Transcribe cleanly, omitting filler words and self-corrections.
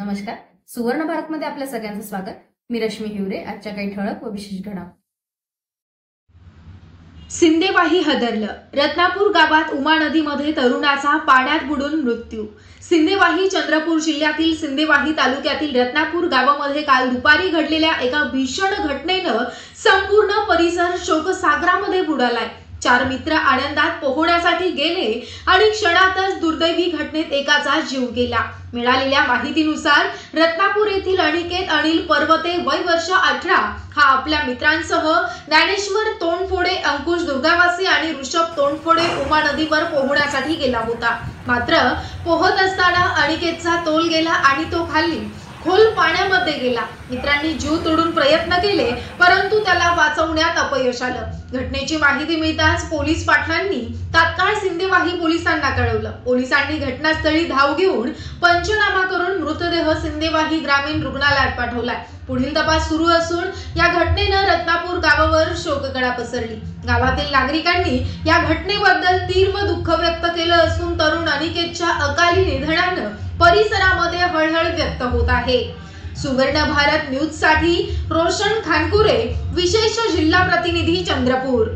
नमस्कार. सुवर्ण भारतमध्ये आपल्या सगळ्यांचं स्वागत. मी रश्मी हिवरे. आजच्या काही ठळक व विशेष घडामोडी. सिंदेवाही हदरलं. रत्नापूर गावात उमा नदीमध्ये तरुणाचा पाण्यात बुडून मृत्यू. सिंदेवाही चंद्रपूर जिल्ह्यातील सिंदेवाही तालुक्यातील रत्नापूर गावामध्ये काल दुपारी घडलेल्या एका भीषण घटनेनं संपूर्ण परिसर शोकसागरामध्ये बुडालाय. 4 मित्र आनंदात पोहण्यासाठी गेले आणि क्षणातच दुर्दैवी घटनेत एकाचा जीव गेला. मिळालेल्या माहितीनुसार रत्नापूर येथील अनिकेत अनिल पर्वते वय वर्ष 18 हा आपल्या मित्रांसह ज्ञानेश्वर तोंडफोडे, अंकुश दुर्गावासी आणि ऋषभ तोंडफोडे उमा नदीवर पोहण्यासाठी गेला होता. मात्र पोहत असताना अनिकेतचा तोल गेला आणि तो खाली खोल पाण्यामध्ये गेला. मित्रांनी जीव तोडून प्रयत्न केले परंतु त्याला वाचवण्यात अपयश आलं. घटनेची माहिती मिळताच पोलीस पाटलांनी तात्काळ सिंदेवाही पोलिसांना कळवलं. पोलिसांनी घटनास्थळी धाव घेऊन पंचनामा करून मृतदेह सिंदेवाही ग्रामीण रुग्णालयात पाठवलाय. पुढील तपास सुरू असून या घटनेनं रत्नापूर गावावर शोककळा पसरली. गावातील नागरिकांनी या घटनेबद्दल तीव्र दुःख व्यक्त केलं असून तरुण अनिकेतच्या अकाली निधनानं परिसरामध्ये हळहळ व्यक्त होत आहे. सुवर्ण भारत न्यूज साठी रोशन खानकुरे, विशेष जिल्हा प्रतिनिधी चंद्रपूर.